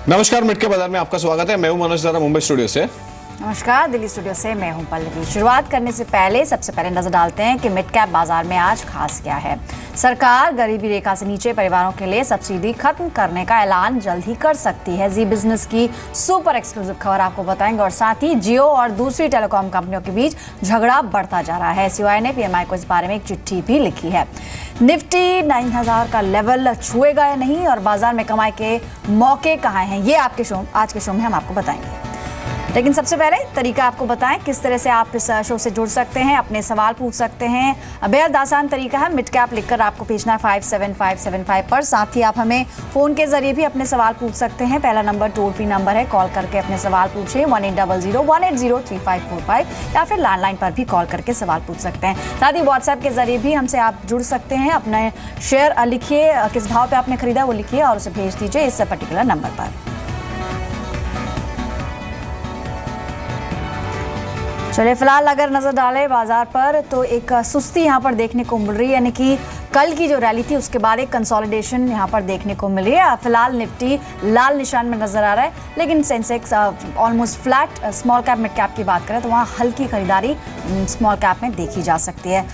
नमस्कार, मिड के बाजार में आपका स्वागत है। मैं हूं मनोज जरा, मुंबई स्टूडियो से। नमस्कार, दिल्ली स्टूडियो से मैं हूं पल्लवी। शुरुआत करने से पहले सबसे पहले नजर डालते हैं कि मिड कैप बाजार में आज खास क्या है। सरकार गरीबी रेखा से नीचे परिवारों के लिए सब्सिडी खत्म करने का ऐलान जल्द ही कर सकती है। जी बिजनेस की सुपर एक्सक्लूसिव खबर आपको बताएंगे और साथ ही जियो और दूसरी टेलीकॉम कंपनियों के बीच झगड़ा बढ़ता जा रहा है। सीओआई ने पीएमआई को इस बारे में एक चिट्ठी भी लिखी है। निफ्टी 9000 का लेवल छुएगा या नहीं और बाजार में कमाई के मौके कहाँ हैं, ये आज के शो में हम आपको बताएंगे। लेकिन सबसे पहले तरीका आपको बताएं किस तरह से आप इस शो से जुड़ सकते हैं, अपने सवाल पूछ सकते हैं। बेहद आसान तरीका है, मिड कैप लिखकर आपको भेजना है 57575 पर। साथ ही आप हमें फ़ोन के जरिए भी अपने सवाल पूछ सकते हैं। पहला नंबर टोल फ्री नंबर है, कॉल करके अपने सवाल पूछिए 1800-180-3545 या फिर लैंडलाइन पर भी कॉल करके सवाल पूछ सकते हैं। साथ ही व्हाट्सएप के जरिए भी हमसे आप जुड़ सकते हैं। अपने शेयर लिखिए, किस भाव पर आपने खरीदा वो लिखिए और उसे भेज दीजिए इस पर्टिकुलर नंबर पर। चलिए, फिलहाल अगर नजर डालें बाजार पर तो एक सुस्ती यहाँ पर देखने को मिल रही है, यानी कि कल की जो रैली थी उसके बाद एक कंसोलिडेशन यहाँ पर देखने को मिली है। फिलहाल निफ्टी लाल निशान में नजर आ रहा है, लेकिन Sensex almost flat. Small cap mid cap की बात करें तो वहाँ हल्की खरीदारी स्मॉल कैप में देखी जा सकती है।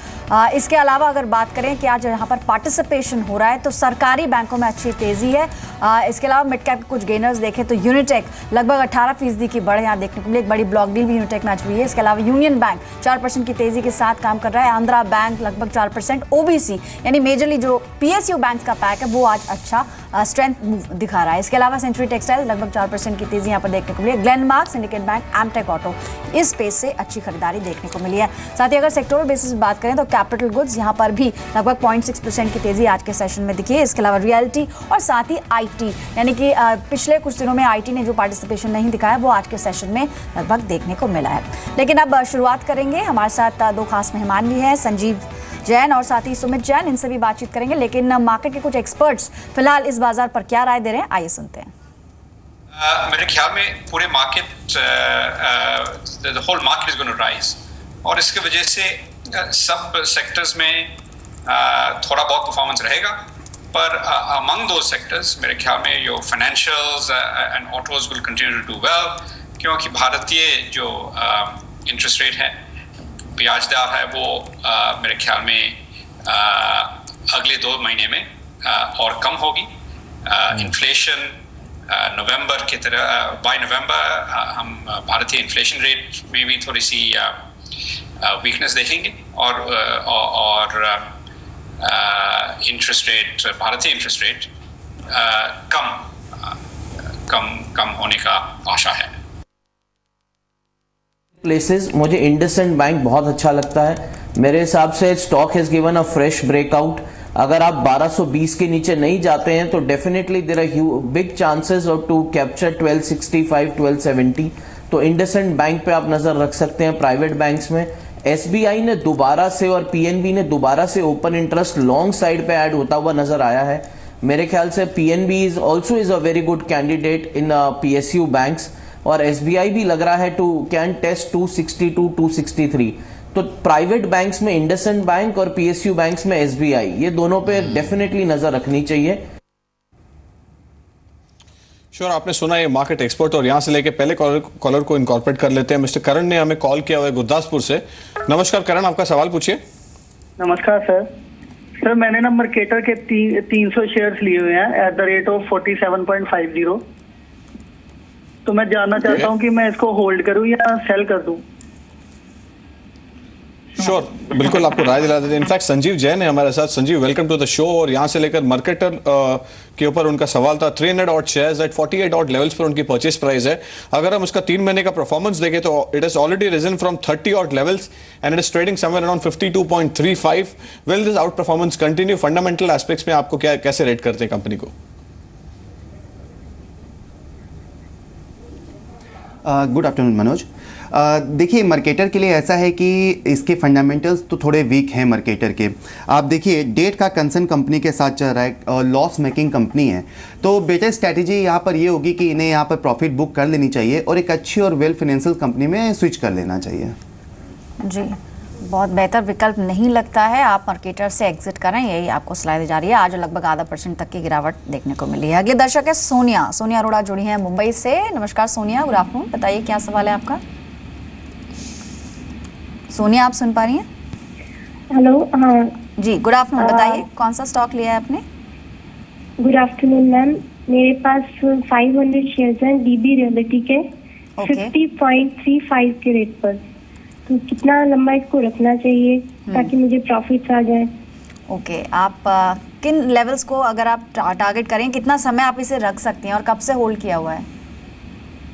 इसके अलावा अगर बात करें कि आज यहाँ पर पार्टिसिपेशन हो रहा है तो सरकारी बैंकों में अच्छी तेजी है। इसके अलावा मिड कैप के कुछ गेनर्स देखें तो यूनिटेक लगभग 18% की बढ़ यहाँ देखने को मिली। एक बड़ी ब्लॉक डील भी यूनिटेक में आज हुई है। इसके अलावा यूनियन बैंक 4% की तेजी के साथ काम कर रहा है। आंध्रा बैंक लगभग 4%। ओबीसी यानी मेजरली जो पीएसयू बैंक का पैक है वो आज अच्छा स्ट्रेंथ दिखा रहा है। इसके अलावा सेंचुरी टेक्सटाइल लगभग 4% की तेजी यहाँ पर देखने को मिली है। Glenmark, Syndicate Bank, Amtek Auto इस स्पेस से अच्छी खरीदारी देखने को मिली है। साथ ही अगर सेक्टोरल बेसिस पे बात करें तो कैपिटल गुड्स यहाँ पर भी लगभग 0.6% की तेजी आज के सेशन में दिखी है। इसके अलावा रियल्टी और साथ ही आईटी, यानी कि पिछले कुछ दिनों में आईटी ने जो पार्टिसिपेशन नहीं दिखाया वो आज के सेशन में लगभग देखने को मिला है। लेकिन अब शुरुआत करेंगे, हमारे साथ दो खास मेहमान भी हैं, संजीव जैन और साथ ही सुमित जैन। इनसे भी बातचीत करेंगे। लेकिन मार्केट के कुछ एक्सपर्ट्स फिलहाल इस बाजार पर क्या राय दे रहे हैं, आइए सुनते हैं। मेरे ख्याल में पूरे market, the whole market is going to rise और इसकी वजह से सब सेक्टर्स में थोड़ा बहुत परफॉर्मेंस रहेगा, पर अमंग दो सेक्टर्स मेरे ख्याल में जो financials and autos will continue to do well, क्योंकि भारतीय जो इंटरेस्ट रेट है, ब्याज दर है, वो मेरे ख्याल में अगले 2 महीने में और कम होगी। इन्फ्लेशन नवंबर की तरह बाय नवंबर हम भारतीय इन्फ्लेशन रेट में भी थोड़ी सी वीकनेस देखेंगे और इंटरेस्ट रेट, भारतीय इंटरेस्ट रेट कम होने का आशा है। प्लेसेस मुझे इंडसइंड बैंक बहुत अच्छा लगता है। मेरे हिसाब से stock has given a fresh breakout. अगर आप 1220 के नीचे नहीं जाते हैं तो definitely there are big chances of to capture 1265 1270। तो इंडसइंड बैंक पे आप नजर रख सकते हैं। प्राइवेट बैंक्स में एसबीआई ने दोबारा से और पीएनबी ने दोबारा से ओपन इंटरेस्ट लॉन्ग साइड पे ऐड होता हुआ नजर आया है। मेरे ख्याल से PNB is also is a very good candidate in PSU banks और एसबीआई भी लग रहा है टू कैन टेस्ट 262 263। तो प्राइवेट बैंक्स में इंडसइंड बैंक और पीएसयू बैंक्स में एसबीआई, ये दोनों पे डेफिनेटली नजर रखनी चाहिए। श्योर, आपने सुना ये मार्केट एक्सपर्ट और यहाँ से लेके पहले कॉलर को इनकॉर्पोरेट कर लेते हैं। मिस्टर करण ने हमें कॉल किया हुआ है गुरदासपुर से। नमस्कार करण, आपका सवाल पूछिए। नमस्कार सर, मैंने ना मार्केटर के 300 शेयर्स लिए हुए हैं एट द रेट ऑफ 47.50। तो मैं जानना चाहता हूं कि मैं इसको होल्ड करूं या सेल कर दूं। श्योर, बिल्कुल आपको राय दिला देते हैं। इनफैक्ट संजीव जैन है हमारे साथ। Sanjeev, welcome to the show. और यहाँ से लेकर मार्केटर के ऊपर उनका सवाल था। 300 odd shares at 48 odd levels पर उनकी परचेस प्राइस है। अगर हम उसका 3 महीने का परफॉर्मेंस देखें तो it has already risen from 30 odd levels and it is trading somewhere around 52.35। Will this outperformance continue? Fundamental aspects में आपको कैसे रेट करते हैं कंपनी को? Good afternoon Manoj. देखिए, मार्केटर के लिए ऐसा है कि इसके फंडामेंटल्स तो थोड़े वीक हैं मार्केटर के। आप देखिए, डेट का कंसर्न कंपनी के साथ चल रहा है और लॉस मेकिंग कंपनी है, तो बेटर स्ट्रैटेजी यहाँ पर ये होगी कि इन्हें यहाँ पर प्रॉफिट बुक कर लेनी चाहिए और एक अच्छी और वेल फाइनेंशियल कंपनी में स्विच कर लेना चाहिए। जी, बहुत बेहतर विकल्प नहीं लगता है, आप मार्केटर से एग्जिट करें, यही आपको सलाह दी जा रही है। आज लगभग आधा % तक की गिरावट देखने को मिली है। अगले दर्शक है सोनिया अरोड़ा जुड़ी हैं मुंबई से। नमस्कार सोनिया, गुड आफ्टरनून, बताइए क्या सवाल है आपका। सोनिया, आप सुन पा रही हैं? हेलो, हाँ जी, गुड आफ्टरनून, बताइए कौन सा स्टॉक लिया है आपने? Good afternoon ma'am. मेरे पास 500 शेयर्स हैं डीबी रियलिटी के, Okay. 50.35 के रेट पर। तो कितना लंबा इसको रखना चाहिए ताकि मुझे प्रॉफिट्स आ जाए? ओके, आप किन लेवल्स को अगर आप टारगेट करें, कितना समय आप इसे रख सकती हैं और कब से होल्ड किया हुआ है?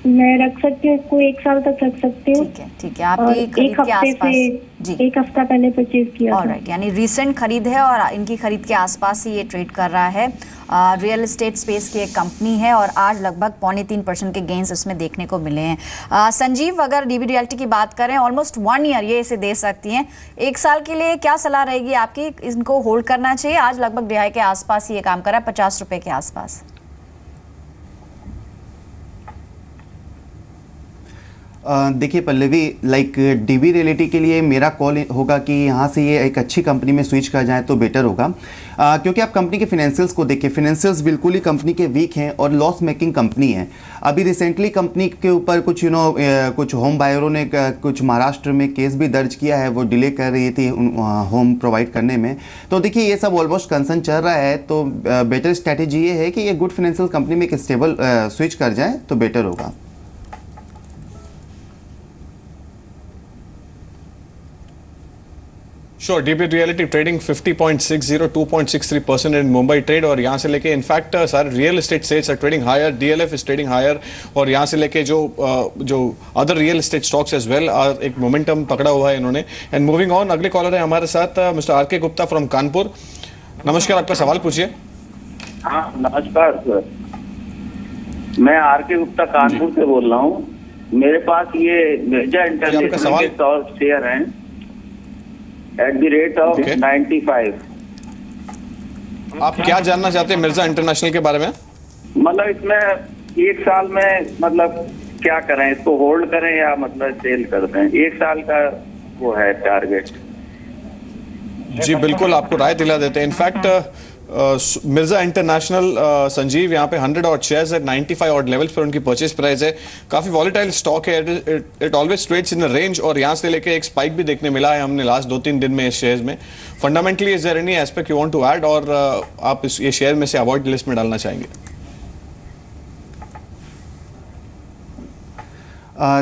मैं रख सकती हूँ इसको, 1 साल तक रख सकती हूँ। ठीक है, और आपकी एक खरीद के हफ्ते आसपास। से जी, 1 हफ्ता पहले परचेज किया था। ऑलराइट, यानी रीसेंट खरीद है और इनकी खरीद के आसपास ही ये ट्रेड कर रहा है। रियल एस्टेट स्पेस की एक कंपनी है और आज लगभग 3.25% के गेंस इसमें देखने को मिले हैं। संजीव, अगर डीबी रियल्टी की बात करें, ऑलमोस्ट 1 ईयर ये इसे दे सकती हैं। 1 साल के लिए क्या सलाह रहेगी आपकी? इनको होल्ड करना चाहिए? आज लगभग दिहाई के आसपास ही ये काम कर रहा है, 50 रुपए के आसपास। देखिए पल्लवी, लाइक डीबी रियलिटी के लिए मेरा कॉल होगा कि यहाँ से ये एक अच्छी कंपनी में स्विच कर जाए तो बेटर होगा, क्योंकि आप कंपनी के फाइनेंशियल्स को देखिए, फाइनेंशियल्स बिल्कुल ही कंपनी के वीक हैं और लॉस मेकिंग कंपनी है। अभी रिसेंटली कंपनी के ऊपर कुछ कुछ होम बायरों ने कुछ महाराष्ट्र में केस भी दर्ज किया है, वो डिले कर रही थी होम प्रोवाइड करने में। तो देखिए ये सब ऑलमोस्ट कंसर्न चल रहा है, तो बेटर स्ट्रैटेजी ये है कि ये गुड फाइनेंशियल कंपनी में एक स्टेबल स्विच कर जाए तो बेटर होगा। Sure, DB Realty trading 50.60 2.63% in Mumbai trade, और यहाँ से लेके इनफैक्ट सारे real estate sales are trading higher, DLF is trading higher, और यहाँ से लेके जो other real estate stocks as well एक मोमेंटम पकड़ा हुआ है इन्होंने। एंड मूविंग ऑन, अगले कॉलर है हमारे साथ मिस्टर आर के गुप्ता फ्रॉम कानपुर। नमस्कार, आपका सवाल पूछिए। हाँ नमस्कार सर, मैं आर के गुप्ता कानपुर से बोल रहा हूँ। मेरे पास ये मिर्जा इंटरनेशनल के 100 शेयर हैं एट द रेट ऑफ 95। आप क्या जानना चाहते हैं मिर्जा इंटरनेशनल के बारे में? मतलब इसमें 1 साल में मतलब क्या करें, इसको होल्ड करें या मतलब सेल कर दें? 1 साल का वो है टारगेट। जी बिल्कुल, आपको राय दिला देते हैं। इनफैक्ट मिर्जा इंटरनेशनल संजीव, यहाँ पे 100 ऑड शेयर्स है, 95 ऑड लेवल्स पर उनकी परचेज प्राइस है। काफी वॉलेटाइल स्टॉक है, it always trades in a range, और यहाँ से लेके एक स्पाइक भी देखने मिला है हमने लास्ट 2-3 दिन में इस शेयर्स में। Fundamentally is there any aspect you want to add, और आप ये शेयर में से अवॉइड लिस्ट में डालना चाहेंगे?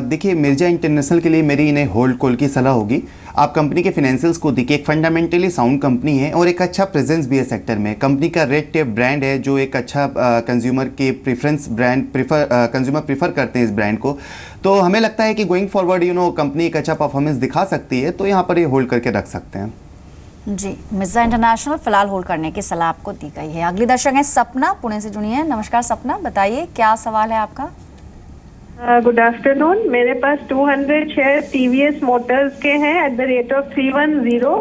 देखिए मिर्जा इंटरनेशनल के लिए मेरी इन्हें होल्ड कॉल की सलाह होगी। आप कंपनी के फाइनेंशियल्स को देखिए, एक फंडामेंटली साउंड कंपनी है और एक अच्छा प्रेजेंस भी है सेक्टर में। कंपनी का रेड टेप ब्रांड है जो एक अच्छा कंज्यूमर के कंज्यूमर प्रीफर करते हैं इस ब्रांड को। तो हमें लगता है कि गोइंग फॉरवर्ड कंपनी एक अच्छा परफॉर्मेंस दिखा सकती है, तो यहाँ पर ये होल्ड करके रख सकते हैं। जी, मिर्जा इंटरनेशनल फिलहाल होल्ड करने की सलाह आपको दी गई है। अगली दर्शक है सपना, पुणे से जुड़ी है। नमस्कार सपना, बताइए क्या सवाल है आपका? Good afternoon. मेरे पास 200 शेयर टीवीएस मोटर्स के हैं at the rate of 310,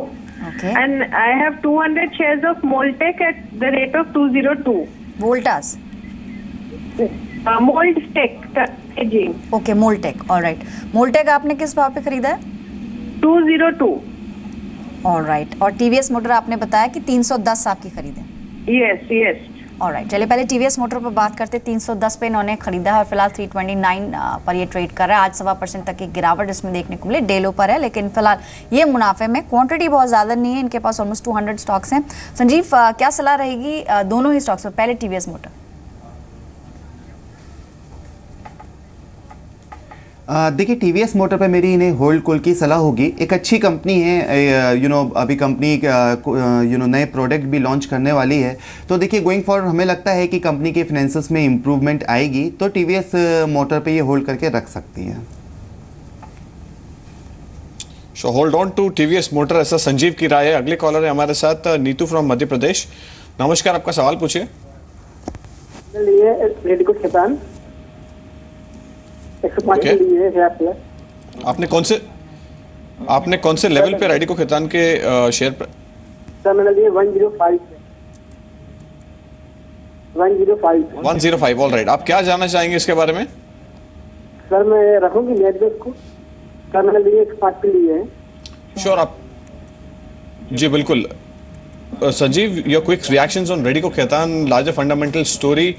and I have 200 shares of Moltek at the rate of 202। Voltas? Moltek ji. Okay, Moltek, alright. Moltek आपने किस भाव पे खरीदा है? 202। ऑलराइट, और टीवीएस मोटर आपने बताया कि 310 आपकी खरीद है? Yes yes. ऑलराइट, चलिए पहले टीवीएस मोटर पर बात करते हैं। 310 पे इन्होंने खरीदा है और फिलहाल 329 पर ये ट्रेड कर रहा है। आज 1.25% तक की गिरावट इसमें देखने को मिली, डेलो पर है, लेकिन फिलहाल ये मुनाफे में। क्वांटिटी बहुत ज़्यादा नहीं है, इनके पास ऑलमोस्ट 200 स्टॉक्स हैं। संजीव, क्या सलाह रहेगी दोनों ही स्टॉक्स पर? पहले टीवीएस मोटर। देखिए टीवीएस मोटर पे मेरी इन्हें होल्ड कॉल की सलाह होगी। एक अच्छी कंपनी है, अभी कंपनी नए प्रोडक्ट भी लॉन्च करने वाली है। तो देखिए गोइंग फॉरवर्ड हमें लगता है कि कंपनी के फाइनेंसेस में इम्प्रूवमेंट आएगी, तो टीवीएस मोटर पे ये होल्ड करके रख सकती है। So hold on to TVS motor, ऐसा संजीव की राय है। अगले कॉलर है हमारे साथ नीतू फ्रॉम मध्य प्रदेश। नमस्कार, आपका सवाल पूछिए। Okay. आपने कौन से लेवल पे रेडिको खैतान के शेयर पर? सर मैंने लिए 105। 105, ऑल राइट। आप क्या जानना चाहेंगे इसके बारे में? सर मैं रखूंगी नेट बेस को। सर मैंने लिए 105 के लिए है। सकते हैं। श्योर, आप जी बिल्कुल। Sanjeev, your quick reactions on Radico Khaitan, larger fundamental story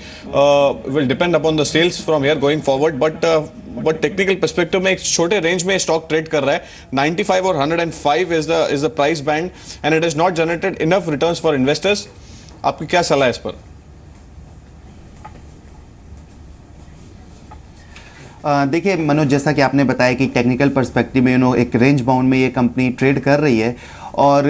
will depend upon the sales from here going forward, but technical perspective में एक छोटे रेंज में स्टॉक ट्रेड कर रहा है। 95 और 105 is the price band and it has not generated enough returns for investors. आपकी क्या सलाह है इस पर? देखिए मनोज, जैसा कि आपने बताया कि टेक्निकल पर्सपेक्टिव में एक रेंज बाउंड में ये कंपनी ट्रेड कर रही है, और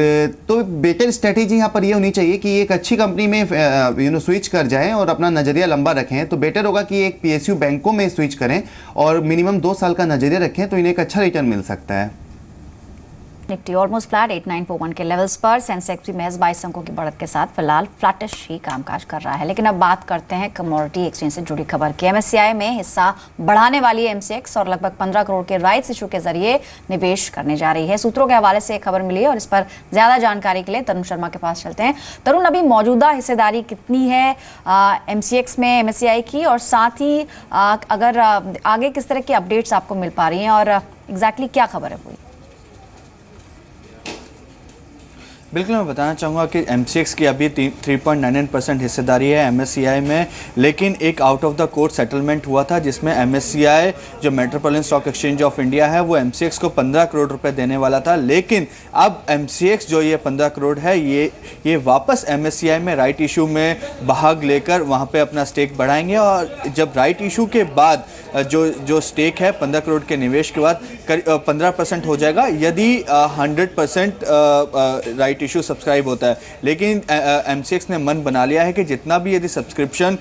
तो बेटर स्ट्रेटेजी यहाँ पर ये होनी चाहिए कि एक अच्छी कंपनी में स्विच कर जाएं और अपना नज़रिया लंबा रखें। तो बेटर होगा कि एक PSU बैंकों में स्विच करें और मिनिमम 2 साल का नज़रिया रखें, तो इन्हें एक अच्छा रिटर्न मिल सकता है। निफ्टी ऑलमोस्ट फ्लैट 8941 के लेवल्स पर। सेंसेक्स भी महज 22 अंकों की बढ़त के साथ फिलहाल फ्लैटिश ही कामकाज कर रहा है। लेकिन अब बात करते हैं कमोडिटी एक्सचेंज से जुड़ी खबर की। MSCI में हिस्सा बढ़ाने वाली है MCX और लगभग 15 करोड़ के राइट्स इशू के जरिए निवेश करने जा रही है। सूत्रों के हवाले से एक खबर मिली है और इस पर ज्यादा जानकारी के लिए तरुण शर्मा के पास चलते हैं। तरुण, अभी मौजूदा हिस्सेदारी कितनी है MCX में MSCI की, और साथ ही अगर आगे किस तरह की अपडेट्स आपको मिल पा रही हैं और एग्जैक्टली क्या खबर है पूरी? बिल्कुल, मैं बताना चाहूँगा कि MCX की अभी 3.99% हिस्सेदारी है MSCI में, लेकिन एक out of the court settlement हुआ था जिसमें MSCI जो metropolitan stock exchange of India है वो MCX को 15 करोड़ रुपए देने वाला था। लेकिन अब MCX जो ये 15 करोड़ है ये वापस MSCI में राइट इशू में भाग लेकर वहाँ पे अपना स्टेक बढ़ाएंगे, और जब राइट इशू के बाद जो स्टेक है 15 करोड़ के निवेश के बाद 15% हो जाएगा यदि 100% राइट इशू सब्सक्राइब होता है। लेकिन MCX ने मन बना लिया है कि जितना भी यदि सब्सक्रिप्शन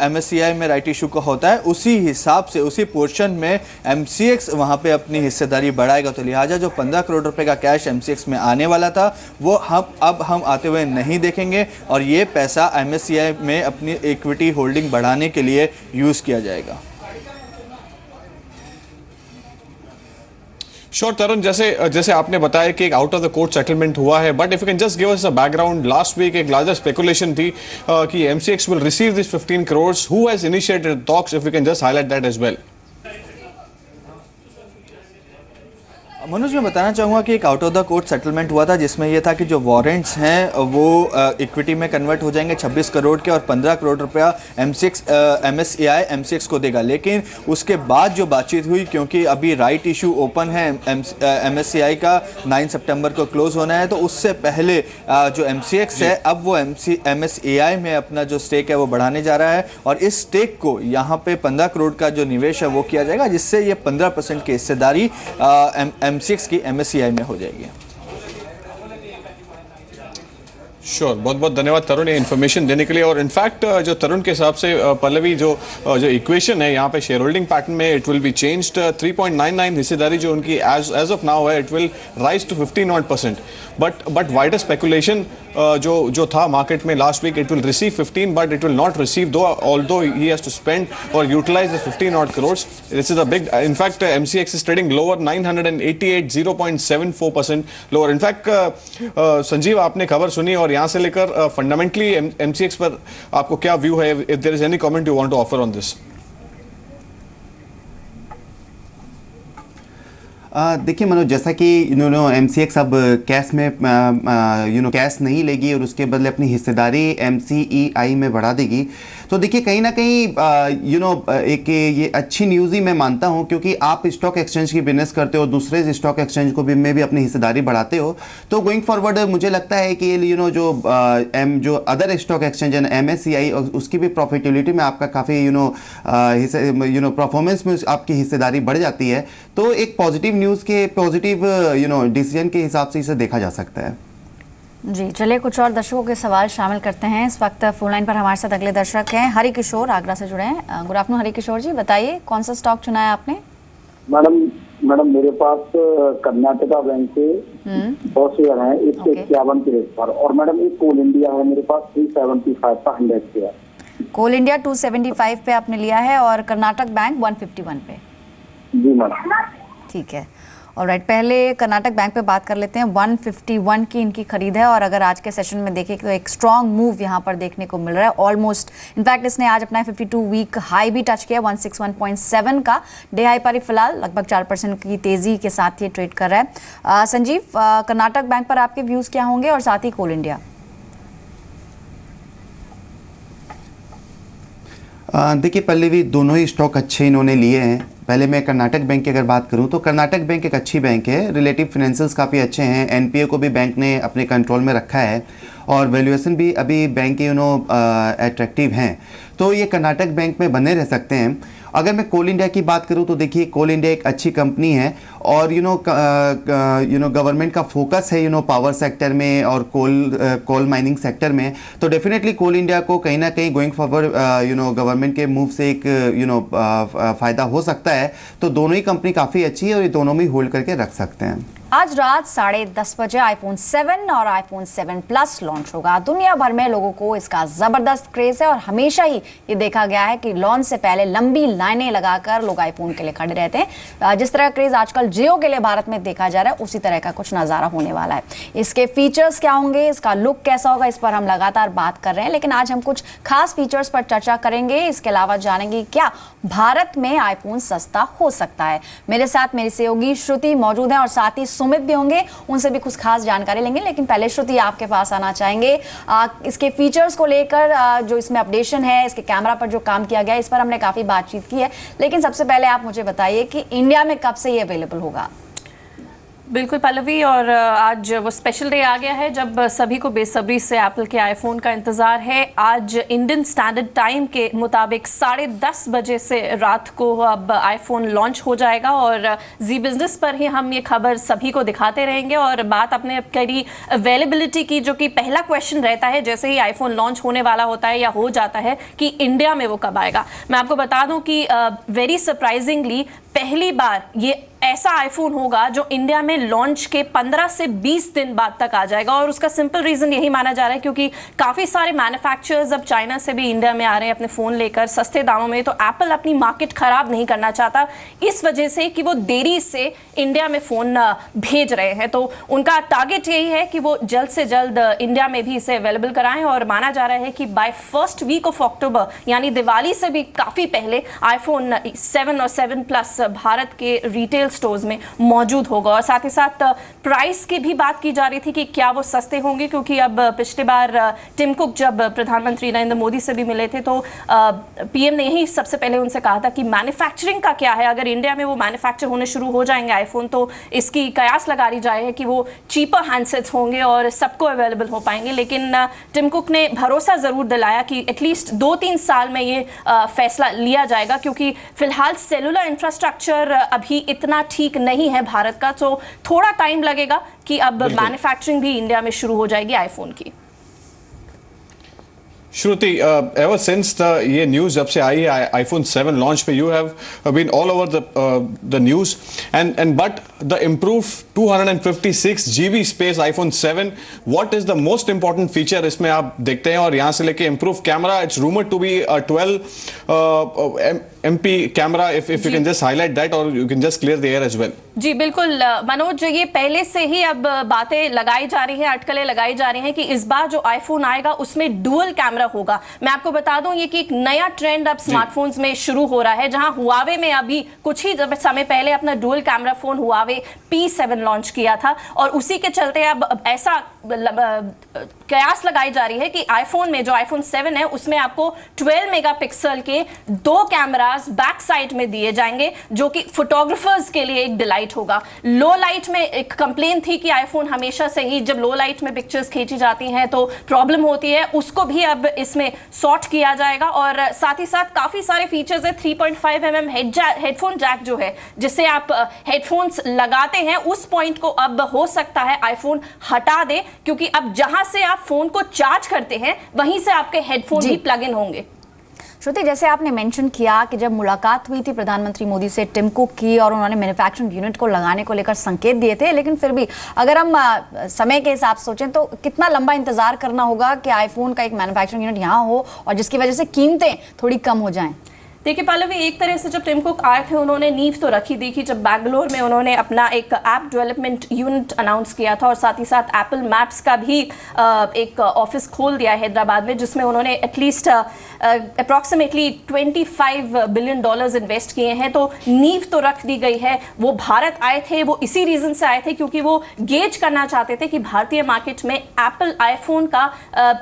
MSCI में राइट इशू का होता है उसी हिसाब से उसी पोर्शन में MCX वहाँ पे अपनी हिस्सेदारी बढ़ाएगा। तो लिहाजा जो 15 करोड़ रुपए का कैश MCX में आने वाला था वो हम आते हुए नहीं देखेंगे, और ये पैसा MSCI में अपनी इक्विटी होल्डिंग बढ़ाने के लिए यूज़ किया जाएगा। श्योर तरुण, जैसे आपने बताया कि एक out of the court settlement हुआ है, but if you can just give us a background, last week एक लार्जर स्पेकुलेशन थी कि MCX will receive this 15 crore. Who has initiated talks? If you can just highlight that as well. Manoj, मैं बताना चाहूँगा कि एक out of the court settlement हुआ था जिसमें यह था कि जो वारंट्स हैं वो इक्विटी में कन्वर्ट हो जाएंगे 26 करोड़ के, और 15 करोड़ रुपया MSCI MCX को देगा। लेकिन उसके बाद जो बातचीत हुई, क्योंकि अभी राइट इशू ओपन है MSCI का 9 सितंबर को क्लोज होना है, तो उससे पहले जो MCX है अब वो MSCI में अपना जो स्टेक है वो बढ़ाने जा रहा है, और इस स्टेक को यहाँ पे 15 करोड़ का जो निवेश है वो किया जाएगा, जिससे ये 15% की हिस्सेदारी MCX की MSCI में हो जाएगी। श्योर, बहुत बहुत धन्यवाद तरुण ये इन्फॉर्मेशन देने के लिए। और इनफैक्ट जो तरुण के हिसाब से पल्लवी जो इक्वेशन है यहाँ पे शेयर होल्डिंग पैटर्न में इट विल बी चेंज्ड। 3.99 हिस्सेदारी जो उनकी एज ऑफ नाउ है, it will rise to 15%। But wider speculation जो था मार्केट में last week, it will receive 15 but it will not receive although he has to spend और utilise the 15 odd crores. This is a big, in fact MCX is trading lower, 988, 0.74% lower. In fact Sanjeev, आपने खबर सुनी और यहाँ से लेकर fundamentally MCX पर आपको क्या व्यू है? If there is any comment you want to offer on this? देखिए मनोज, जैसा कि MCX अब कैश में कैश नहीं लेगी और उसके बदले अपनी हिस्सेदारी MCEI में बढ़ा देगी, तो देखिए कहीं ना कहीं एक ये अच्छी न्यूज़ ही मैं मानता हूँ, क्योंकि आप स्टॉक एक्सचेंज की बिजनेस करते हो, दूसरे स्टॉक एक्सचेंज को भी में भी अपनी हिस्सेदारी बढ़ाते हो, तो गोइंग फॉरवर्ड मुझे लगता है कि जो अदर स्टॉक एक्सचेंज है MSCI, उसकी भी प्रॉफिटेबिलिटी में आपका काफ़ी परफॉर्मेंस में आपकी हिस्सेदारी बढ़ जाती है। तो एक पॉजिटिव न्यूज़ के पॉजिटिव डिसीजन के हिसाब से इसे देखा जा सकता है। जी, चलिए कुछ और दर्शकों के सवाल शामिल करते हैं। इस वक्त फोन लाइन पर हमारे साथ अगले दर्शक हैं हरि किशोर, आगरा से जुड़े हैं। गुड आफ्टरनून हरि किशोर जी, बताइए कौन सा स्टॉक चुना है आपने? मैडम मेरे पास कर्नाटका बैंक के 100 शेयर हैं 151 के रेट पर, और मैडम एक कोल इंडिया है मेरे पास 375 का 100 शेयर। कोल इंडिया 275 पे आपने लिया है और कर्नाटक बैंक 151 पे। जी मैडम। ठीक है, ऑलराइट, पहले कर्नाटक बैंक पे बात कर लेते हैं। 151 की इनकी खरीद है और अगर आज के सेशन में देखें तो एक स्ट्रॉन्ग मूव यहाँ पर देखने को मिल रहा है। ऑलमोस्ट इनफैक्ट इसने आज अपना 52 वीक हाई भी टच किया 161.7 का। डे हाई पर ही फिलहाल लगभग 4% की तेजी के साथ ये ट्रेड कर रहा है। संजीव, कर्नाटक बैंक पर आपके व्यूज क्या होंगे और साथ ही कोल इंडिया? देखिए पल्लवी, दोनों ही स्टॉक अच्छे इन्होंने लिए हैं। पहले मैं कर्नाटक बैंक की अगर बात करूं तो कर्नाटक बैंक एक अच्छी बैंक है, रिलेटिव फाइनेंशियल्स काफ़ी अच्छे हैं, एनपीए को भी बैंक ने अपने कंट्रोल में रखा है और वैल्यूएशन भी अभी बैंक के अट्रैक्टिव हैं, तो ये कर्नाटक बैंक में बने रह सकते हैं। अगर मैं कोल इंडिया की बात करूं तो देखिए कोल इंडिया एक अच्छी कंपनी है और गवर्नमेंट का फोकस है पावर सेक्टर में और कोल माइनिंग सेक्टर में, तो डेफिनेटली कोल इंडिया को कहीं ना कहीं गोइंग फॉरवर्ड गवर्नमेंट के मूव से एक फ़ायदा हो सकता है। तो दोनों ही कंपनी काफ़ी अच्छी है और ये दोनों में होल्ड करके रख सकते हैं। आज रात 10:30 बजे आईफोन 7 और आईफोन 7 प्लस लॉन्च होगा। दुनिया भर में लोगों को इसका जबरदस्त क्रेज है और हमेशा ही ये देखा गया है कि लॉन्च से पहले लंबी लाइनें लगाकर लोग आईफोन के लिए खड़े रहते हैं। जिस तरह का क्रेज आजकल जियो के लिए भारत में देखा जा रहा है, उसी तरह का कुछ नजारा होने वाला है। इसके फीचर्स क्या होंगे, इसका लुक कैसा होगा, इस पर हम लगातार बात कर रहे हैं, लेकिन आज हम कुछ खास फीचर्स पर चर्चा करेंगे। इसके अलावा जानेंगे क्या भारत में आईफोन सस्ता हो सकता है। मेरे साथ मेरी सहयोगी श्रुति मौजूद है और साथ ही सुमित भी होंगे, उनसे भी कुछ खास जानकारी लेंगे। लेकिन पहले श्रुति आपके पास आना चाहेंगे, इसके फीचर्स को लेकर जो इसमें अपडेशन है, इसके कैमरा पर जो काम किया गया है, इस पर हमने काफी बातचीत की है, लेकिन सबसे पहले आप मुझे बताइए कि इंडिया में कब से ये अवेलेबल होगा। बिल्कुल पल्लवी, और आज वो स्पेशल डे आ गया है जब सभी को बेसब्री से एप्पल के आईफोन का इंतज़ार है। आज इंडियन स्टैंडर्ड टाइम के मुताबिक 10:30 बजे से रात को अब आईफोन लॉन्च हो जाएगा और जी बिजनेस पर ही हम ये खबर सभी को दिखाते रहेंगे। और बात अपने करी अवेलेबिलिटी की, जो कि पहला क्वेश्चन रहता है जैसे ही आईफोन लॉन्च होने वाला होता है या हो जाता है कि इंडिया में वो कब आएगा। मैं आपको बता दूं कि वेरी सरप्राइजिंगली पहली बार ये ऐसा आईफोन होगा जो इंडिया में लॉन्च के 15 से 20 दिन बाद तक आ जाएगा। और उसका सिंपल रीजन यही माना जा रहा है क्योंकि काफी सारे मैन्युफैक्चरर्स अब चाइना से भी इंडिया में आ रहे हैं अपने फोन लेकर सस्ते दामों में, तो एप्पल अपनी मार्केट खराब नहीं करना चाहता इस वजह से कि वो देरी से इंडिया में फोन भेज रहे हैं। तो उनका टारगेट यही है कि वो जल्द से जल्द इंडिया में भी इसे अवेलेबल कराएं और माना जा रहा है कि by first week of October यानी दिवाली से भी काफी पहले आईफोन 7 और 7 प्लस भारत के रिटेल स्टोर्स में मौजूद होगा। और साथ ही साथ प्राइस की भी बात की जा रही थी कि क्या वो सस्ते होंगे, क्योंकि अब पिछली बार टिम कुक जब प्रधानमंत्री नरेंद्र मोदी से भी मिले थे तो पीएम ने यही सबसे पहले उनसे कहा था कि मैन्युफैक्चरिंग का क्या है, अगर इंडिया में वो मैन्युफैक्चर होने शुरू हो जाएंगे आईफोन तो इसकी कयास लगा रही जाए है कि वो चीपर हैंडसेट्स होंगे और सबको अवेलेबल हो पाएंगे। लेकिन टिम कुक ने भरोसा जरूर दिलाया कि एटलीस्ट 2-3 साल में ये फैसला लिया जाएगा, क्योंकि फिलहाल सेलुलर इंफ्रास्ट्रक्चर अभी इतना ठीक नहीं है भारत का, तो थोड़ा टाइम लगेगा कि अब मैन्युफैक्चरिंग भी इंडिया में शुरू हो जाएगी आईफोन की। श्रुति, ever since ये न्यूज़ जब से आई है आईफोन 7 लॉन्च पे, you have been all over the news and but the improved 256 GB space iPhone 7, what is the most important feature इसमें आप देखते हैं? और यहाँ से लेके improved camera, it's rumored to be a 12 MP camera, if you can just highlight that or you can just clear the air as well. जी बिल्कुल मनोज, ये पहले से ही अब बातें लगाई जा रही हैं, अटकलें लगाई जा रही हैं कि इस बार जो आईफोन आएगा उसमें डुअल कैमरा होगा। मैं आपको बता दूं ये कि एक नया ट्रेंड अब स्मार्टफोन्स में शुरू हो रहा है, जहां हुआवे में अभी कुछ ही समय पहले अपना dual camera phone Huawei P7 launch किया था और उसी के चलते अब ऐसा कयास लगाई जा रही है कि आईफोन में जो आईफोन 7 है उसमें आपको 12 मेगापिक्सल के 2 कैमरास बैक साइड में दिए जाएंगे, जो कि फोटोग्राफर्स के लिए एक डिलाइट होगा। लो लाइट में एक कंप्लेन थी कि आईफोन हमेशा से ही जब लो लाइट में पिक्चर्स खींची जाती हैं तो प्रॉब्लम होती है, उसको भी अब इसमें सॉर्ट किया जाएगा। और साथ ही साथ काफी सारे फीचर्स है। 3.5 mm हेडफोन जैक जो है जिससे आप हेडफोन्स लगाते हैं, उस पॉइंट को अब हो सकता है आईफोन हटा दे, क्योंकि अब जहां से आप फोन को चार्ज करते हैं वहीं से आपके हेडफोन भी प्लग इन होंगे। श्रुति, जैसे आपने मेंशन किया कि जब मुलाकात हुई थी प्रधानमंत्री मोदी से टिम कुक की और उन्होंने मैन्युफैक्चरिंग यूनिट को लगाने को लेकर संकेत दिए थे, लेकिन फिर भी अगर हम समय के हिसाब से सोचें तो कितना लंबा इंतजार करना होगा कि आईफोन का एक मैन्युफैक्चरिंग यूनिट यहाँ हो और जिसकी वजह से कीमतें थोड़ी कम हो जाएं? देखिए पल्लवी, एक तरह से जब टिम कुक आए थे उन्होंने नींव तो रखी दी कि जब बैंगलोर में उन्होंने अपना एक ऐप डेवलपमेंट यूनिट अनाउंस किया था और साथ ही साथ एप्पल मैप्स का भी एक ऑफिस खोल दिया हैदराबाद में, जिसमें उन्होंने एटलीस्ट अप्रॉक्सीमेटली $25 बिलियन इन्वेस्ट किए हैं। तो नींव तो रख दी गई है। वो भारत आए थे, वो इसी रीजन से आए थे क्योंकि वो गेज करना चाहते थे कि भारतीय मार्केट में एप्पल आईफोन का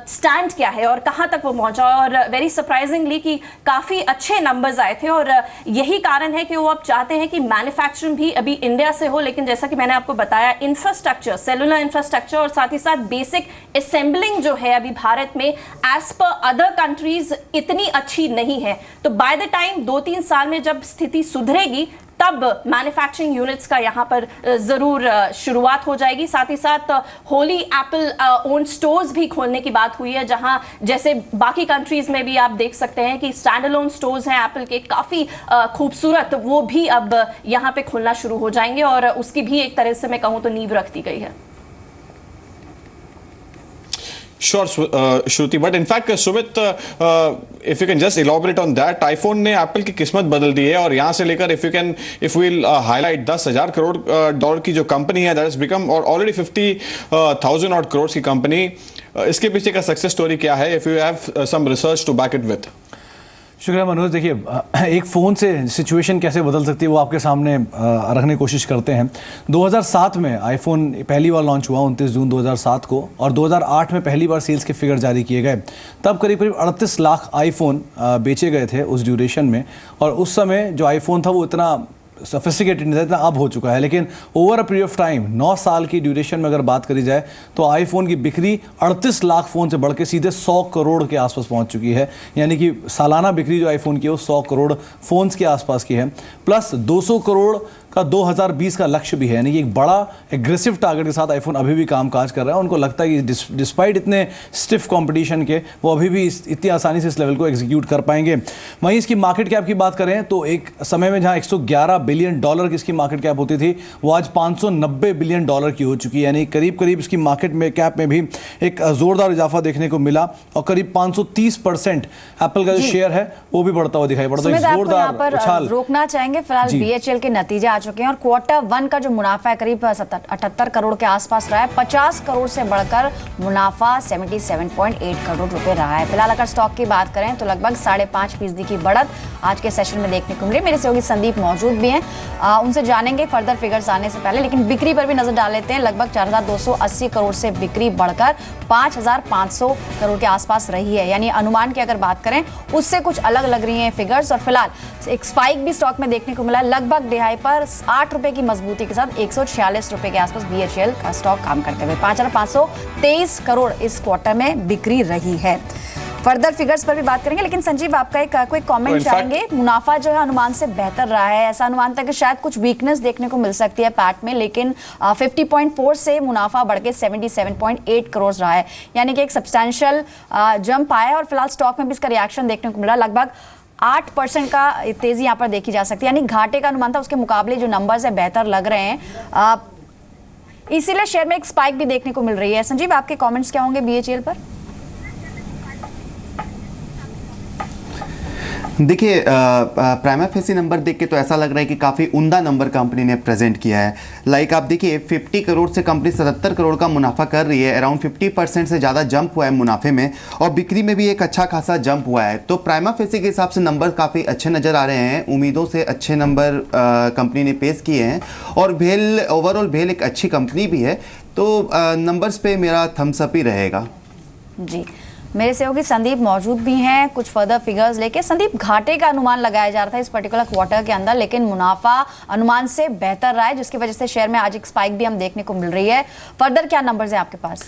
स्टैंड क्या है और कहाँ तक वो पहुंचा। और वेरी सरप्राइजिंगली कि काफ़ी अच्छे नंबर्स आए थे और यही कारण है कि वो अब चाहते हैं कि मैन्युफैक्चरिंग भी अभी इंडिया से हो, लेकिन जैसा कि मैंने आपको बताया इंफ्रास्ट्रक्चर, सेलुलर इंफ्रास्ट्रक्चर और साथ ही साथ बेसिक असेंबलिंग जो है अभी भारत में एज पर अदर कंट्रीज इतनी अच्छी नहीं है। तो बाय द टाइम 2-3 साल में जब स्थिति सुधरेगी तब मैन्युफैक्चरिंग यूनिट्स का यहाँ पर जरूर शुरुआत हो जाएगी। साथ ही साथ होली एप्पल ओन स्टोर्स भी खोलने की बात हुई है, जहाँ जैसे बाकी कंट्रीज में भी आप देख सकते हैं कि स्टैंड अलोन स्टोर्स हैं एप्पल के काफ़ी खूबसूरत, वो भी अब यहाँ पे खुलना शुरू हो जाएंगे और उसकी भी एक तरह से मैं कहूँ तो नींव रख दी गई है। Sure, Shruti. But in fact, Sumit, if you can just elaborate on that, iPhone ने Apple की किस्मत बदल दी है और यहाँ से लेकर if we'll highlight 10,000 crore dollar की जो कंपनी है, that has become or already 50,000 odd crores की कंपनी, इसके पीछे का सक्सेस स्टोरी क्या है? If you have some research to back it with. शुक्रिया मनोज। देखिए, एक फ़ोन से सिचुएशन कैसे बदल सकती है वो आपके सामने रखने की कोशिश करते हैं। 2007 में आईफोन पहली बार लॉन्च हुआ 29 जून 2007 को और 2008 में पहली बार सेल्स के फिगर जारी किए गए। तब करीब करीब 38 लाख आईफोन बेचे गए थे उस ड्यूरेशन में और उस समय जो आईफोन था वो इतना सोफिस्टिकेटेड नहीं था, इतना अब हो चुका है। लेकिन over a period of time 9 साल की ड्यूरेशन में अगर बात करी जाए तो आईफोन की बिक्री 38 लाख फ़ोन से बढ़ के सीधे 100 करोड़ के आसपास पहुंच चुकी है। यानी कि सालाना बिक्री जो आईफोन की है वो 100 करोड़ फ़ोन्स के आसपास की है, प्लस 200 करोड़ का 2020 का लक्ष्य भी है। यानी कि एक बड़ा एग्रेसिव टारगेट के साथ आईफोन अभी भी कामकाज कर रहा है। उनको लगता है कि डिस्पाइट इतने स्टिफ कंपटीशन के वो अभी भी इतनी आसानी से इस लेवल को एग्जीक्यूट कर पाएंगे। वहीं इसकी मार्केट कैप की बात करें तो एक समय में जहां 111 बिलियन डॉलर की इसकी मार्केट कैप होती थी वो आज 590 बिलियन डॉलर की हो चुकी है। यानी करीब करीब इसकी मार्केट में कैप में भी एक जोरदार इजाफा देखने को मिला और करीब 530% एप्पल का जो शेयर है वो भी बढ़ता हुआ दिखाई पड़ता है। जोरदार उछाल रोकना चाहेंगे। फिलहाल बीएचईएल के नतीजे आ चुके हैं और Q1 का जो मुनाफा है करीब 78 करोड़ के आसपास रहा है। 50 करोड़ से बढ़कर मुनाफा 77.8 करोड़ रुपए रहा है। फिलहाल अगर स्टॉक की बात करें तो लगभग 5.5% की बढ़त आज के सेशन में देखने को मिली। मेरे सहयोगी संदीप मौजूद भी हैं, उनसे जानेंगे फर्दर फिगर्स आने से पहले, लेकिन बिक्री पर भी नजर डाल लेते हैं। लगभग 4,280 करोड़ से बिक्री बढ़कर 5,500 करोड़ के आसपास रही है। यानी अनुमान की अगर बात करें उससे कुछ अलग लग रही हैं फिगर्स। और फिलहाल एक स्पाइक भी स्टॉक में देखने को मिला, लगभग दिहाई पर 8 रुपए की मजबूती के साथ 146 रुपए के आसपास बीएचईएल का स्टॉक काम करते हुए 5,523 करोड़ इस क्वार्टर में बिक्री रही है। फर्दर फिगर्स पर भी बात करेंगे, लेकिन संजीव आपका एक क्विक कमेंट चाहेंगे। मुनाफा जो है अनुमान से बेहतर रहा है, ऐसा अनुमान था कि शायद कुछ वीकनेस देखने को मिल सकती है पैट में, लेकिन 50.4 से मुनाफा बढ़ के 77.8 करोड़ रहा है। यानी कि एक सब्सटैंशियल जंप आया और फिलहाल स्टॉक में भी इसका रिएक्शन देखने को मिला। लगभग 8% का तेजी यहाँ पर देखी जा सकती है। यानी घाटे का अनुमान था, उसके मुकाबले जो नंबर्स है बेहतर लग रहे हैं, इसीलिए शेयर में एक स्पाइक भी देखने को मिल रही है। संजीव आपके कमेंट्स क्या होंगे बीएचईएल पर? देखिए, प्राइमा फेसी नंबर देख के तो ऐसा लग रहा है कि काफ़ी उम्दा नंबर कंपनी ने प्रेजेंट किया है। लाइक आप देखिए 50 करोड़ से कंपनी 77 करोड़ का मुनाफा कर रही है। अराउंड 50% से ज़्यादा जंप हुआ है मुनाफे में और बिक्री में भी एक अच्छा खासा जंप हुआ है। तो प्राइमा फेसी के हिसाब से नंबर काफ़ी अच्छे नज़र आ रहे हैं। उम्मीदों से अच्छे नंबर कंपनी ने पेश किए हैं और भेल ओवरऑल भेल एक अच्छी कंपनी भी है। तो नंबर्स पे मेरा थम्स अप ही रहेगा। जी, मेरे सहयोगी संदीप मौजूद भी हैं कुछ फर्दर फिगर्स लेके। संदीप, घाटे का अनुमान लगाया जा रहा था इस पर्टिकुलर क्वार्टर के अंदर, लेकिन मुनाफा अनुमान से बेहतर रहा है, जिसकी वजह से शेयर में आज एक स्पाइक भी हम देखने को मिल रही है। फर्दर क्या नंबर्स हैं आपके पास?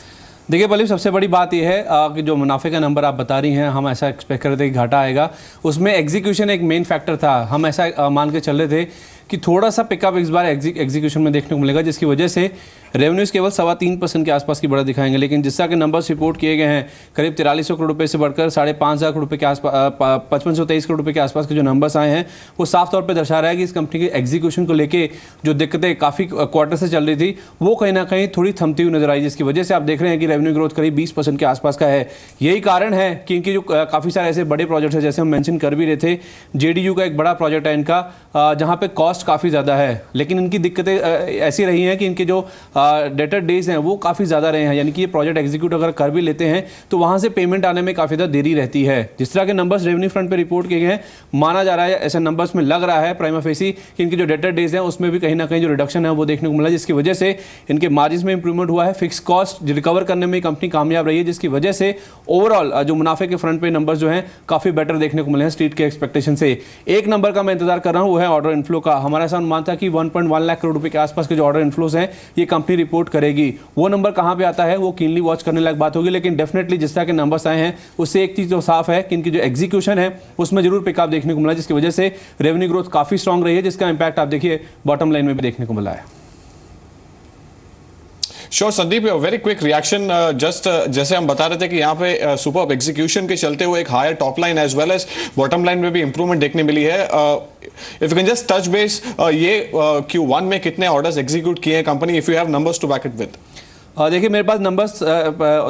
देखिए पल्लवी, सबसे बड़ी बात यह है कि जो मुनाफे का नंबर आप बता रही हैं, हम ऐसा एक्सपेक्ट कर रहे थे कि घाटा आएगा, उसमें एग्जीक्यूशन एक मेन फैक्टर था। हम ऐसा मान के चल रहे थे कि थोड़ा सा पिकअप इस बार एग्जीक्यूशन में देखने को मिलेगा, जिसकी वजह से रेवेन्यूज केवल 3.25% के आसपास की बढ़त दिखाएंगे, लेकिन जिस तरह के नंबर्स रिपोर्ट किए गए हैं, करीब 4300 करोड़ रुपए से बढ़कर 5,500 करोड़ रुपए के आसपास 5523 करोड़ रुपए के आसपास के जो नंबर्स आए हैं, वो साफ तौर पर दर्शा रहा है कि इस कंपनी के एग्जीक्यूशन को लेकर जो दिक्कतें काफ़ी क्वार्टर से चल रही थी, वो कहीं ना कहीं थोड़ी थमती हुई नजर आई, जिसकी वजह से आप देख रहे हैं कि रेवेन्यू ग्रोथ करीब 20% के आसपास का है। यही कारण है कि इनके जो काफ़ी सारे ऐसे बड़े प्रोजेक्ट्स हैं, जैसे हम मेंशन कर भी रहे थे, जेडीयू का एक बड़ा प्रोजेक्ट है इनका, जहां पे कॉस्ट काफ़ी ज़्यादा है, लेकिन इनकी दिक्कतें ऐसी रही हैं कि इनके जो डेटर डेज हैं वो काफ़ी ज़्यादा रहे हैं, यानी कि ये प्रोजेक्ट एग्जीक्यूट अगर कर भी लेते हैं तो वहाँ से पेमेंट आने में काफ़ी ज़्यादा देरी रहती है। जिस तरह के नंबर्स रेवेन्यू फ्रंट पे रिपोर्ट किए गए हैं, माना जा रहा है, ऐसे नंबर्स में लग रहा है प्राइमा फेसी कि इनके जो डेटर डेज हैं उसमें भी कहीं ना कहीं जो रिडक्शन है वो देखने को मिला, जिसकी वजह से इनके मार्जिन में इंप्रूवमेंट हुआ है, फिक्स कॉस्ट रिकवर करने में कंपनी कामयाब रही है, जिसकी वजह से ओवरऑल जो मुनाफे के फ्रंट पे नंबर्स जो हैं काफ़ी बेटर देखने को मिले हैं स्ट्रीट के एक्सपेक्टेशन से। एक नंबर का मैं इंतजार कर रहा हूं, वो है ऑर्डर इनफ्लो का। हमारा ऐसा अनुमान था कि 1.1 लाख करोड़ रुपए के आसपास के जो ऑर्डर इनफ्लोज हैं ये कंपनी रिपोर्ट करेगी। वो नंबर कहां पे आता है वो कीनली वॉच करने लायक बात होगी, लेकिन डेफिनेटली जिस तरह के नंबर्स आए हैं उससे एक चीज तो साफ है कि इनकी जो एग्जीक्यूशन है उसमें जरूर पिकअप देखने को मिला, जिसकी वजह से रेवेन्यू ग्रोथ काफी स्ट्रांग रही है, जिसका इंपैक्ट आप देखिए बॉटम लाइन में भी देखने को मिला है। Sure Sandeep, very quick reaction, just जैसे हम बता रहे थे कि यहाँ पे सुपर्ब एग्जीक्यूशन के चलते हुए एक higher top line as well as bottom line में भी इंप्रूवमेंट देखने मिली है। If you can just touch base, ये Q1 में कितने ऑर्डर्स एग्जीक्यूट किए हैं company, if you have numbers to back it with? देखिए मेरे पास नंबर्स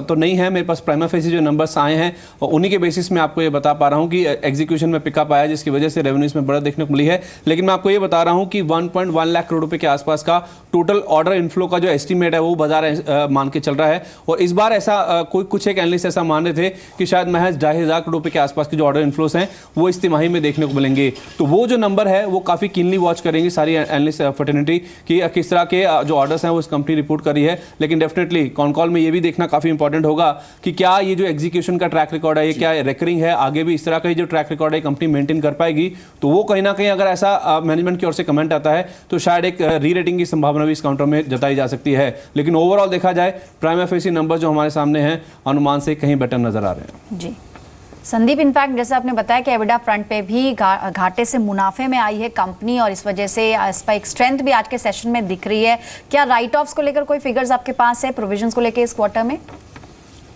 तो नहीं है, मेरे पास प्राइमा फेसी जो नंबर्स आए हैं और उन्हीं के बेसिस में आपको ये बता पा रहा हूँ कि एग्जीक्यूशन में पिकअप आया, जिसकी वजह से रेवेन्यूज में बढ़त देखने को मिली है। लेकिन मैं आपको ये बता रहा हूँ कि 1.1 लाख करोड़ रुपए के आसपास का टोटल ऑर्डर इनफ्लो का जो एस्टीमेट है वो बाजार मान के चल रहा है, और इस बार ऐसा कुछ एक एनालिस्ट ऐसा मान रहे थे कि शायद महज 2,500 करोड़ रुपए के आसपास के जो ऑर्डर इनफ्लोस हैं वो इस तिमाही में देखने को मिलेंगे। तो वो जो नंबर है वो काफ़ी कीनली वॉच करेंगे सारी एनालिस्ट फर्टिनिटी कि किस तरह के जो ऑर्डर्स हैं वो इस कंपनी रिपोर्ट कर रही है। लेकिन डेफिनेटली कॉन कॉल में ये भी देखना काफी इंपॉर्टेंट होगा कि क्या ये जो एग्जीक्यूशन का ट्रैक रिकॉर्ड है ये क्या रेकरिंग है, आगे भी इस तरह का जो ट्रैक रिकॉर्ड है कंपनी मेंटेन कर पाएगी। तो वो कहीं ना कहीं अगर ऐसा मैनेजमेंट की ओर से कमेंट आता है तो शायद एक री रेटिंग की संभावना भी इस काउंटर में जताई जा सकती है। लेकिन ओवरऑल देखा जाए प्राइमा फेसी नंबर जो हमारे सामने हैं अनुमान से कहीं बेटर नजर आ रहे हैं। जी संदीप, इनफैक्ट जैसे आपने बताया कि एबिडा फ्रंट पे भी घाटे से मुनाफे में आई है कंपनी, और इस वजह से इस पर एक स्ट्रेंथ भी आज के सेशन में दिख रही है। क्या राइट ऑफ्स को लेकर कोई फिगर्स आपके पास है, प्रोविजंस को लेकर इस क्वार्टर में?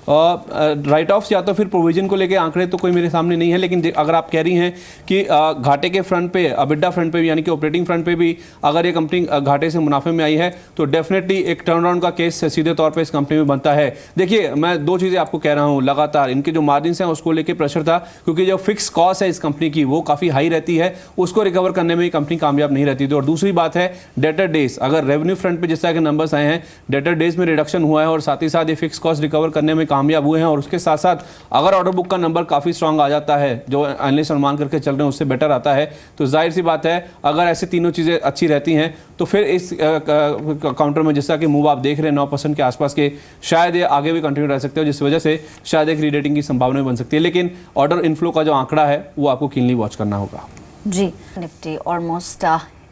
राइट ऑफ्स या तो फिर प्रोविजन को लेके आंकड़े तो कोई मेरे सामने नहीं है, लेकिन अगर आप कह रही हैं कि घाटे के फ्रंट पे, अबिडा फ्रंट पे भी यानी कि ऑपरेटिंग फ्रंट पे भी अगर ये कंपनी घाटे से मुनाफे में आई है तो डेफिनेटली एक टर्न अराउंड का केस सीधे तौर पे इस कंपनी में बनता है। देखिए मैं दो चीज़ें आपको कह रहा हूँ, लगातार इनके जो मार्जिन हैं उसको लेकर प्रेशर था, क्योंकि जो फिक्स कॉस्ट है इस कंपनी की वो काफ़ी हाई रहती है, उसको रिकवर करने में कंपनी कामयाब नहीं रहती थी। और दूसरी बात है डेटर डेज, अगर रेवेन्यू फ्रंट पर जिस तरह के नंबर्स आए हैं डेटर डेज में रिडक्शन हुआ है और साथ ही साथ ये फिक्स कॉस्ट रिकवर करने में कामयाब हुए हैं, और उसके साथ साथ अगर ऑर्डर बुक का नंबर काफी स्ट्रांग आ जाता है जो एनालिस्ट अनुमान करके चल रहे हैं उससे बेटर आता है, तो जाहिर सी बात है अगर ऐसे तीनों चीजें अच्छी रहती हैं तो फिर इस काउंटर में जैसा कि मूव आप देख रहे हैं 9% के आसपास के, शायद ये आगे भी कंटिन्यू रह सकते हो, जिस वजह से शायद एक रीरेटिंग की संभावना बन सकती है। लेकिन ऑर्डर इनफ्लो का जो आंकड़ा है वो आपको कीनली वॉच करना होगा। जी निफ्टी ऑलमोस्ट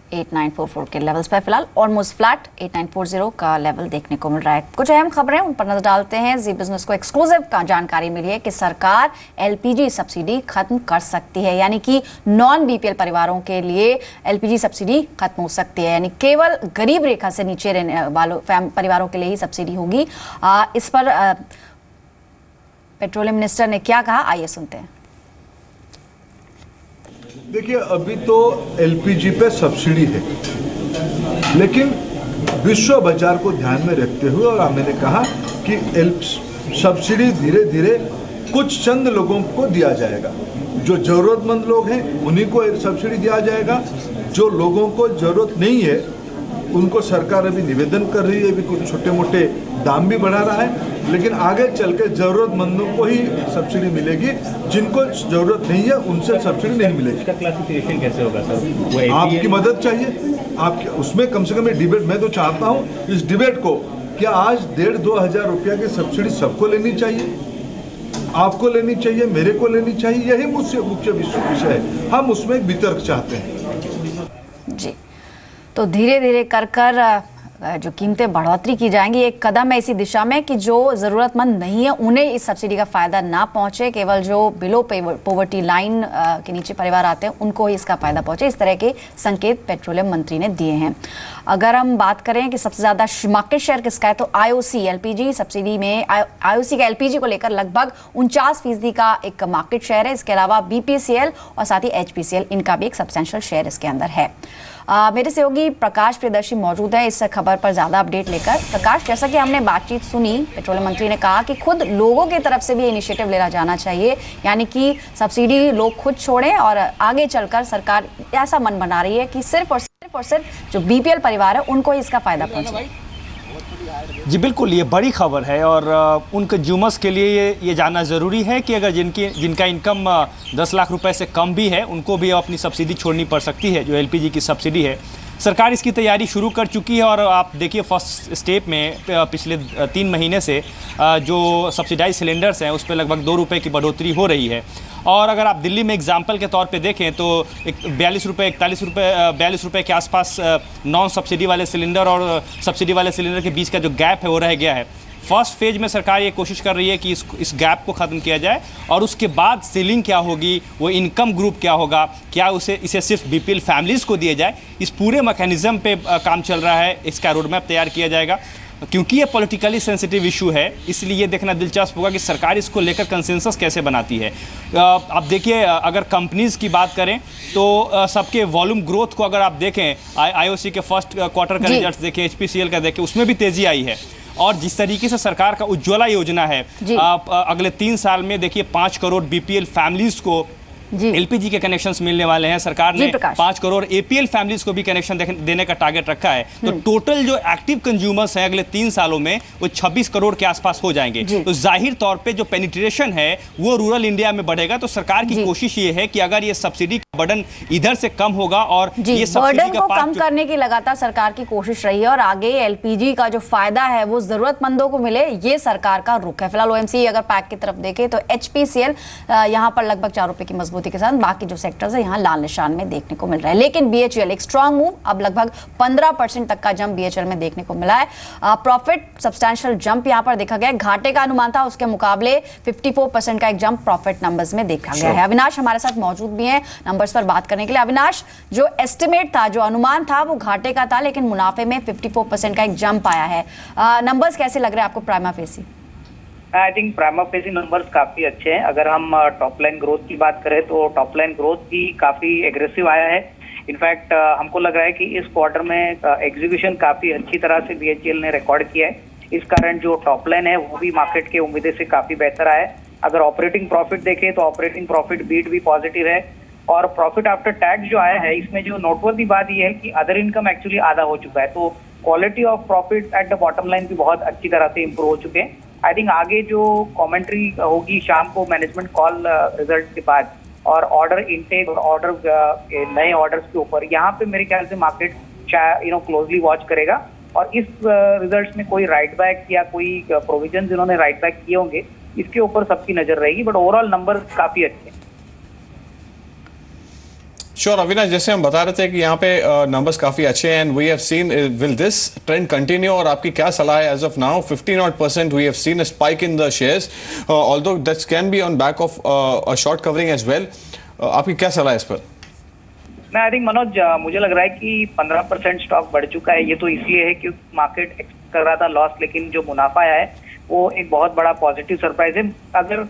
8944 के लेवल्स पर फिलहाल ऑलमोस्ट फ्लैट 8940 का लेवल देखने को मिल रहा है। कुछ अहम खबरें उन पर नजर डालते हैं। जी बिजनेस को एक्सक्लूसिव का जानकारी मिली है कि सरकार एलपीजी सब्सिडी खत्म कर सकती है, यानी कि नॉन बीपीएल परिवारों के लिए एलपीजी सब्सिडी खत्म हो सकती है, यानी केवल गरीब रेखा से नीचे रहने वालों परिवारों के लिए ही सब्सिडी होगी। इस पर पेट्रोलियम मिनिस्टर ने क्या कहा, आइए सुनते हैं। देखिए अभी तो एलपीजी पे सब्सिडी है, लेकिन विश्व बाजार को ध्यान में रखते हुए और मैंने कहा कि सब्सिडी धीरे धीरे कुछ चंद लोगों को दिया जाएगा। जो जरूरतमंद लोग हैं उन्हीं को सब्सिडी दिया जाएगा, जो लोगों को जरूरत नहीं है उनको सरकार अभी निवेदन कर रही है, अभी कुछ छोटे मोटे दाम भी बढ़ा रहा है, लेकिन आगे चल के जरूरतमंदों को ही सब्सिडी मिलेगी, जिनको जरूरत नहीं है उनसे सब्सिडी नहीं मिलेगी। इसका क्लासिफिकेशन कैसे होगा सर? आपकी मदद चाहिए, आपके उसमें कम से कम डिबेट, मैं तो चाहता हूँ इस डिबेट को, क्या आज 1,500-2 हज़ार रुपया की सब्सिडी सबको लेनी चाहिए, आपको लेनी चाहिए, मेरे को लेनी चाहिए, यही मुझसे मुख्य विषय है। हम उसमें एक वितर्क चाहते हैं। जी तो धीरे धीरे कर जो कीमतें बढ़ोतरी की जाएंगी, एक कदम है इसी दिशा में कि जो ज़रूरतमंद नहीं है उन्हें इस सब्सिडी का फ़ायदा ना पहुंचे, केवल जो बिलो पॉवर्टी लाइन के नीचे परिवार आते हैं उनको ही इसका फ़ायदा पहुंचे। इस तरह के संकेत पेट्रोलियम मंत्री ने दिए हैं। अगर हम बात करें कि सबसे ज़्यादा मार्केट शेयर किसका है, तो आईओसी एलपीजी सब्सिडी में आईओसी का एलपीजी को लेकर लगभग 49% का एक मार्केट शेयर है। इसके अलावा बीपीसीएल और साथ ही एचपीसीएल, इनका भी एक सब्सटेंशियल शेयर इसके अंदर है। मेरे सहयोगी प्रकाश प्रियदर्शी मौजूद है इस खबर पर ज़्यादा अपडेट लेकर। प्रकाश, जैसा कि हमने बातचीत सुनी, पेट्रोलियम मंत्री ने कहा कि खुद लोगों की तरफ से भी इनिशिएटिव लेना जाना चाहिए, यानी कि सब्सिडी लोग खुद छोड़ें और आगे चलकर सरकार ऐसा मन बना रही है कि सिर्फ और सिर्फ जो बीपीएल परिवार है उनको ही इसका फायदा पहुंचे। जी बिल्कुल, ये बड़ी खबर है और उन कंज्यूमर्स के लिए ये जानना ज़रूरी है कि अगर जिनका इनकम 10 लाख रुपए से कम भी है, उनको भी अपनी सब्सिडी छोड़नी पड़ सकती है, जो एलपीजी की सब्सिडी है। सरकार इसकी तैयारी शुरू कर चुकी है और आप देखिए फर्स्ट स्टेप में पिछले 3 महीने से जो सब्सिडाइज सिलेंडर्स हैं उस पर लगभग 2 रुपये की बढ़ोतरी हो रही है। और अगर आप दिल्ली में एग्जाम्पल के तौर पे देखें तो 42 रुपये के आसपास नॉन सब्सिडी वाले सिलेंडर और सब्सिडी वाले सिलेंडर के बीच का जो गैप है वो रह गया है। फर्स्ट फेज में सरकार ये कोशिश कर रही है कि इस गैप को ख़त्म किया जाए और उसके बाद सीलिंग क्या होगी, वो इनकम ग्रुप क्या होगा, क्या इसे सिर्फ बीपीएल फैमिलीज़ को दिए जाए, इस पूरे मैकेनिज़्म पे काम चल रहा है। इसका रोड मैप तैयार किया जाएगा। क्योंकि ये पॉलिटिकली सेंसिटिव इशू है, इसलिए ये देखना दिलचस्प होगा कि सरकार इसको लेकर कंसेंसस कैसे बनाती है। आप देखिए, अगर कंपनीज़ की बात करें तो सबके वॉल्यूम ग्रोथ को अगर आप देखें, आईओसी के फर्स्ट क्वार्टर का रिजल्ट देखें, एचपीसीएल का देखें, उसमें भी तेज़ी आई है। और जिस तरीके से सरकार का उज्ज्वला योजना है, अगले 3 साल में देखिए 5 करोड़ बीपीएल फैमिलीज़ को एलपीजी के कनेक्शंस मिलने वाले हैं। सरकार ने 5 करोड़ एपीएल फैमिलीज को भी कनेक्शन देने का टारगेट रखा है। तो टोटल जो एक्टिव कंज्यूमर्स हैं अगले 3 सालों में वो 26 करोड़ के आसपास हो जाएंगे। तो जाहिर तौर पे जो पेनिट्रेशन है वो रूरल इंडिया में बढ़ेगा। तो सरकार की कोशिश ये है कि अगर ये सब्सिडी का बर्डन इधर से कम होगा और ये बर्डन को कम करने की लगातार सरकार की कोशिश रही है और आगे एलपीजी का जो फायदा है वो जरूरतमंदों को मिले, ये सरकार का रुख है। फिलहाल ओएमसी अगर पैक की तरफ देखें तो एचपीसीएल यहाँ पर लगभग 4 रुपए की मजबूती के साथ, बाकी जो सेक्टर्स है यहाँ लाल निशान में देखने को मिल रहा है। लेकिन बीएचईएल एक स्ट्रांग मूव, अब लगभग 15% तक का जंप बीएचईएल में देखने को मिला है। प्रॉफिट सब्सटेंशियल जंप यहाँ पर देखा गया है। घाटे का अनुमान था, उसके मुकाबले 54% का एक जंप प्रॉफिट नंबर्स में देखा गया है। अविनाश हमारे साथ मौजूद भी हैं नंबर्स पर बात करने के लिए। अविनाश, जो एस्टिमेट था, जो अनुमान था वो घाटे का था, लेकिन मुनाफे में 54% का एक जंप आया है। नंबर्स कैसे लग रहे हैं आपको prima facie? I think prima facie numbers काफी अच्छे हैं। अगर हम टॉप लाइन ग्रोथ की बात करें तो टॉप लाइन ग्रोथ भी काफी एग्रेसिव आया है। इनफैक्ट हमको लग रहा है कि इस क्वार्टर में एग्जीक्यूशन काफी अच्छी तरह से बीएचईएल ने रिकॉर्ड किया है। इस कारण जो टॉप लाइन है वो भी मार्केट के उम्मीद से काफी बेहतर आया है। अगर ऑपरेटिंग प्रॉफिट देखें तो ऑपरेटिंग प्रॉफिट बीट भी पॉजिटिव है और प्रॉफिट आफ्टर टैक्स जो आया है, इसमें जो नोटवर्दी बात यह है कि अदर इनकम एक्चुअली आधा हो चुका है। तो quality of profit at the bottom line भी बहुत अच्छी तरह से इंप्रूव हो चुके हैं। आई थिंक आगे जो कमेंट्री होगी शाम को मैनेजमेंट कॉल रिजल्ट के बाद और ऑर्डर इनटेक और ऑर्डर नए ऑर्डर्स के ऊपर, यहाँ पे मेरे ख्याल से मार्केट क्लोजली वॉच करेगा और इस रिजल्ट्स में कोई राइट बैक या कोई प्रोविजन जिन्होंने राइट बैक किए होंगे इसके ऊपर सबकी नजर रहेगी। बट ओवरऑल नंबर काफी अच्छे हैं। श्योर अविनाश, जैसे हम बता रहे थे कि यहाँ पे नंबर्स काफी अच्छे हैं and we have seen will this trend continue, और आपकी क्या सलाह है? As of now 15% we have seen a spike in the shares, although that can be on back of a short covering as well. आपकी क्या सलाह है इस पर? मैं आई थिंक मनोज, मुझे लग रहा है कि 15% स्टॉक बढ़ चुका है। ये तो इसलिए है क्योंकि मार्केट एक्सपेक्ट कर रहा था लॉस, लेकिन जो मुनाफा आया है वो एक बहुत बड़ा पॉजिटिव सरप्राइज है। अगर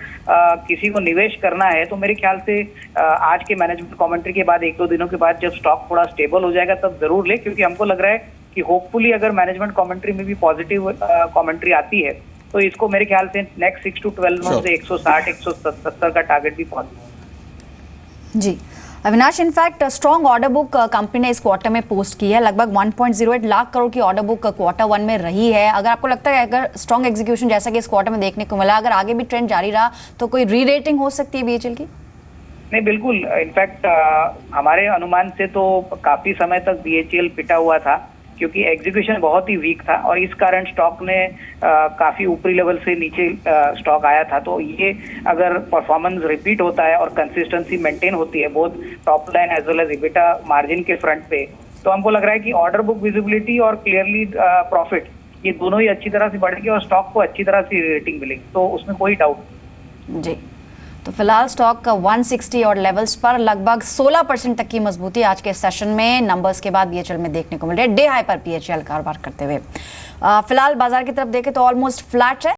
किसी को निवेश करना है तो मेरे ख्याल से आज के मैनेजमेंट कमेंट्री के बाद 1-2 दिनों के बाद जब स्टॉक थोड़ा स्टेबल हो जाएगा तब जरूर ले, क्योंकि हमको लग रहा है कि होपफुली अगर मैनेजमेंट कमेंट्री में भी पॉजिटिव कमेंट्री आती है तो इसको मेरे ख्याल से नेक्स्ट 6 to 12 मंथ से 160-170 का टारगेट भी पहुंच। जी Avinash, in fact strong order book company ने इस क्वार्टर में पोस्ट की है। लगभग 1.08 लाख करोड़ की ऑर्डर बुक क्वार्टर 1 में रही है। अगर आपको लगता है अगर स्ट्रॉन्ग एग्जीक्यूशन जैसा कि इस क्वार्टर में देखने को मिला, अगर आगे भी ट्रेंड जारी रहा तो कोई री रेटिंग हो सकती है बीएचईएल की? नहीं, बिल्कुल। इनफैक्ट हमारे अनुमान से तो काफी समय तक बीएचईएल पिटा हुआ था क्योंकि एग्जीक्यूशन बहुत ही वीक था और इस कारण स्टॉक ने काफी ऊपरी लेवल से नीचे स्टॉक आया था। तो ये अगर परफॉर्मेंस रिपीट होता है और कंसिस्टेंसी मेंटेन होती है both top line as well as EBITDA margin के फ्रंट पे, तो हमको लग रहा है कि ऑर्डर बुक विजिबिलिटी और क्लियरली प्रॉफिट ये दोनों ही अच्छी तरह से बढ़ेगी और स्टॉक को अच्छी तरह से रेटिंग मिलेगी, तो उसमें कोई डाउट जी। तो फिलहाल स्टॉक 160 और लेवल्स पर लगभग 16% तक की मजबूती आज के सेशन में नंबर्स के बाद बीएचएल में देखने को मिल रही है। डे हाई पर बीएचएल कारोबार करते हुए फिलहाल बाजार की तरफ देखें तो ऑलमोस्ट फ्लैट है।